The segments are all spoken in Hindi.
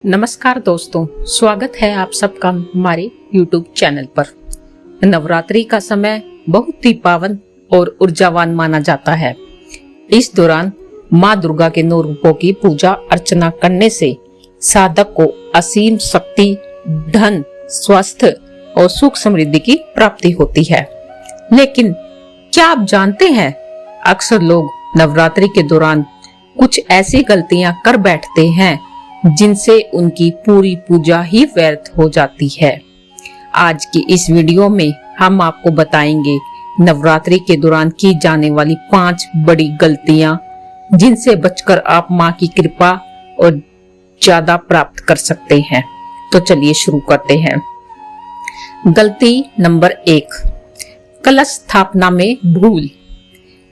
नमस्कार दोस्तों, स्वागत है आप सबका हमारे YouTube चैनल पर। नवरात्रि का समय बहुत ही पावन और ऊर्जावान माना जाता है। इस दौरान माँ दुर्गा के 9 रूपों की पूजा अर्चना करने से साधक को असीम शक्ति, धन, स्वास्थ्य और सुख समृद्धि की प्राप्ति होती है। लेकिन क्या आप जानते हैं, अक्सर लोग नवरात्रि के दौरान कुछ ऐसी गलतियां कर बैठते हैं जिनसे उनकी पूरी पूजा ही व्यर्थ हो जाती है। आज की इस वीडियो में हम आपको बताएंगे नवरात्रि के दौरान की जाने वाली 5 बड़ी गलतियां जिनसे बचकर आप मां की कृपा और ज्यादा प्राप्त कर सकते हैं। तो चलिए शुरू करते हैं। गलती नंबर 1, कलश स्थापना में भूल।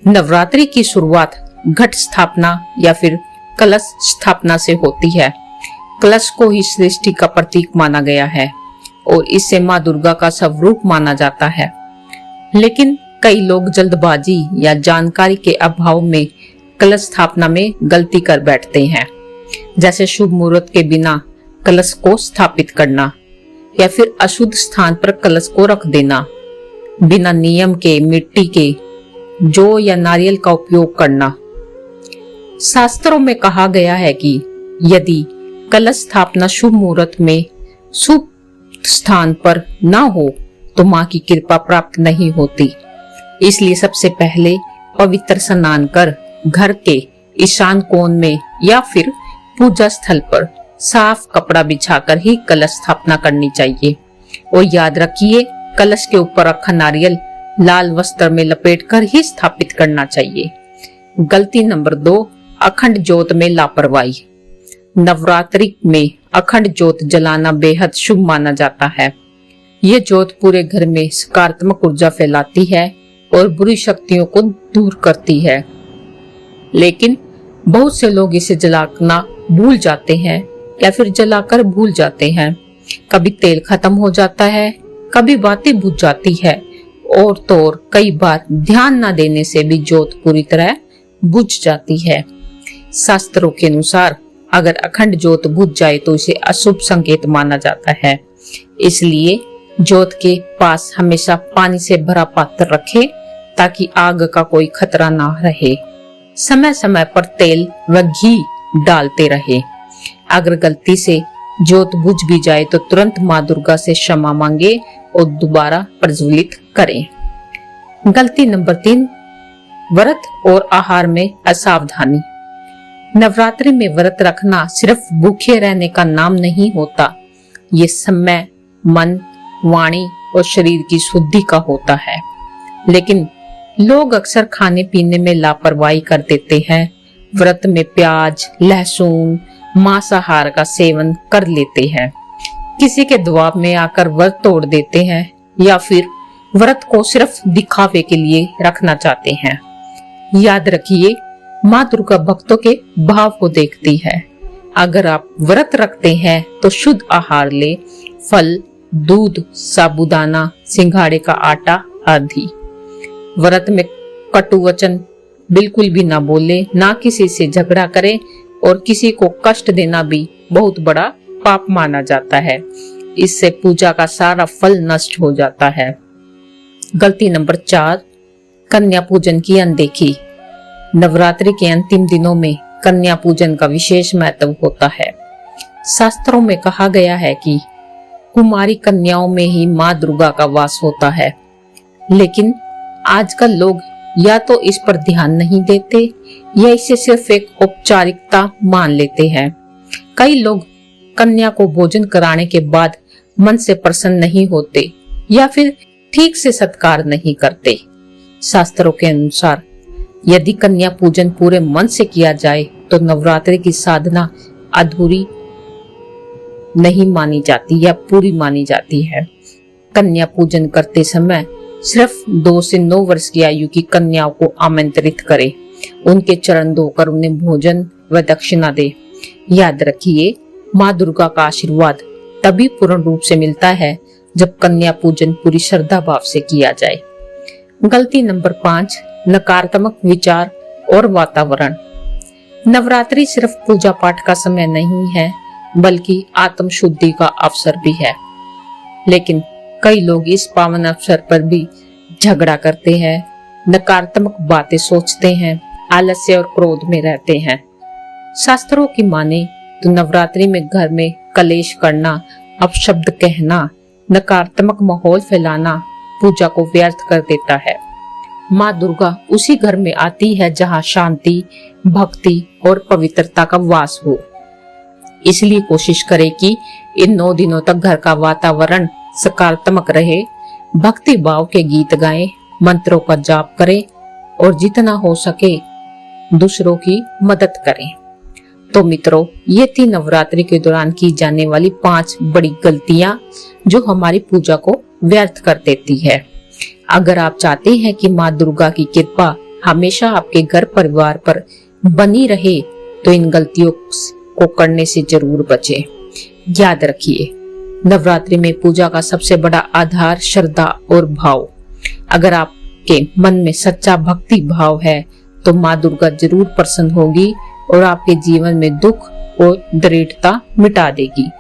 नवरात्रि की शुरुआत घट स्थापना या फिर कलश स्थापना से होती है। कलश को ही सृष्टि का प्रतीक माना गया है और इसे माँ दुर्गा का स्वरूप माना जाता है। लेकिन कई लोग जल्दबाजी या जानकारी के अभाव में कलश स्थापना में गलती कर बैठते हैं, जैसे शुभ मुहूर्त के बिना कलश को स्थापित करना या फिर अशुद्ध स्थान पर कलश को रख देना, बिना नियम के मिट्टी के जौ या नारियल का उपयोग करना। शास्त्रों में कहा गया है कि यदि कलश स्थापना शुभ मुहूर्त में शुभ स्थान पर न हो तो मां की कृपा प्राप्त नहीं होती। इसलिए सबसे पहले पवित्र स्नान कर घर के ईशान कोण में या फिर पूजा स्थल पर साफ कपड़ा बिछाकर ही कलश स्थापना करनी चाहिए। और याद रखिए, कलश के ऊपर रखा नारियल लाल वस्त्र में लपेटकर ही स्थापित करना चाहिए। गलती नंबर 2, अखंड ज्योत में लापरवाही। नवरात्रि में अखंड ज्योत जलाना बेहद शुभ माना जाता है। ये ज्योत पूरे घर में सकारात्मक ऊर्जा फैलाती है और बुरी शक्तियों को दूर करती है। लेकिन बहुत से लोग इसे जलाना भूल जाते हैं या फिर जलाकर भूल जाते हैं। कभी तेल खत्म हो जाता है, कभी बाती बुझ जाती है और तो और कई बार ध्यान न देने से भी ज्योत पूरी तरह बुझ जाती है। शास्त्रों के अनुसार अगर अखंड ज्योत बुझ जाए तो इसे अशुभ संकेत माना जाता है। इसलिए ज्योत के पास हमेशा पानी से भरा पात्र रखें ताकि आग का कोई खतरा ना रहे। समय समय पर तेल व घी डालते रहे। अगर गलती से ज्योत बुझ भी जाए तो तुरंत माँ दुर्गा से क्षमा मांगे और दोबारा प्रज्वलित करें। गलती नंबर 3, व्रत और आहार में असावधानी। नवरात्रि में व्रत रखना सिर्फ भूखे रहने का नाम नहीं होता। ये समय, मन, वाणी और शरीर की शुद्धि का होता है। लेकिन लोग अक्सर खाने पीने में लापरवाही कर देते हैं। व्रत में प्याज, लहसुन, मांसाहार का सेवन कर लेते हैं। किसी के दबाव में आकर व्रत तोड़ देते हैं या फिर व्रत को सिर्फ दिखावे के लिए रखना चाहते हैं। याद रखिए, माँ दुर्गा भक्तों के भाव को देखती है। अगर आप व्रत रखते हैं तो शुद्ध आहार ले, फल, दूध, साबूदाना, सिंघाड़े का आटा आदि। व्रत में कटु वचन बिल्कुल भी ना बोले, ना किसी से झगड़ा करें और किसी को कष्ट देना भी बहुत बड़ा पाप माना जाता है। इससे पूजा का सारा फल नष्ट हो जाता है। गलती नंबर 4, कन्या पूजन की अनदेखी। नवरात्रि के अंतिम दिनों में कन्या पूजन का विशेष महत्व होता है। शास्त्रों में कहा गया है कि कुमारी कन्याओं में ही माँ दुर्गा का वास होता है। लेकिन आजकल लोग या तो इस पर ध्यान नहीं देते या इसे सिर्फ एक औपचारिकता मान लेते हैं। कई लोग कन्या को भोजन कराने के बाद मन से प्रसन्न नहीं होते या फिर ठीक से सत्कार नहीं करते। शास्त्रों के अनुसार यदि कन्या पूजन पूरे मन से किया जाए तो नवरात्रि की साधना अधूरी नहीं मानी जाती या पूरी मानी जाती है। कन्या पूजन करते समय सिर्फ 2 से 9 वर्ष की आयु की कन्याओं को आमंत्रित करें। उनके चरण धोकर उन्हें भोजन व दक्षिणा दे। याद रखिए, माँ दुर्गा का आशीर्वाद तभी पूर्ण रूप से मिलता है जब कन्या पूजन पूरी श्रद्धा भाव से किया जाए। गलती नंबर 5, नकारात्मक विचार और वातावरण। नवरात्रि सिर्फ पूजा पाठ का समय नहीं है, बल्कि आत्म शुद्धि का अवसर भी है। लेकिन कई लोग इस पावन अवसर पर भी झगड़ा करते हैं, नकारात्मक बातें सोचते हैं, आलस्य और क्रोध में रहते हैं। शास्त्रों की माने तो नवरात्रि में घर में कलेश करना, अपशब्द कहना, नकारात्मक माहौल फैलाना पूजा को व्यर्थ कर देता है। माँ दुर्गा उसी घर में आती है जहाँ शांति, भक्ति और पवित्रता का वास हो। इसलिए कोशिश करें कि इन 9 दिनों तक घर का वातावरण सकारात्मक रहे, भक्ति भाव के गीत गाएं, मंत्रों का जाप करें और जितना हो सके दूसरों की मदद करें। तो मित्रों, ये थी नवरात्रि के दौरान की जाने वाली 5 बड़ी गलतियां जो हमारी पूजा को व्यर्थ कर देती है। अगर आप चाहते हैं कि माँ दुर्गा की कृपा हमेशा आपके घर परिवार पर बनी रहे तो इन गलतियों को करने से जरूर बचें। याद रखिए, नवरात्रि में पूजा का सबसे बड़ा आधार श्रद्धा और भाव। अगर आपके मन में सच्चा भक्ति भाव है तो माँ दुर्गा जरूर प्रसन्न होगी और आपके जीवन में दुख और दरिद्रता मिटा देगी।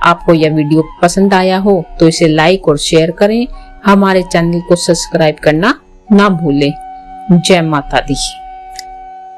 आपको यह वीडियो पसंद आया हो तो इसे लाइक और शेयर करें। हमारे चैनल को सब्सक्राइब करना ना भूलें। जय माता दी।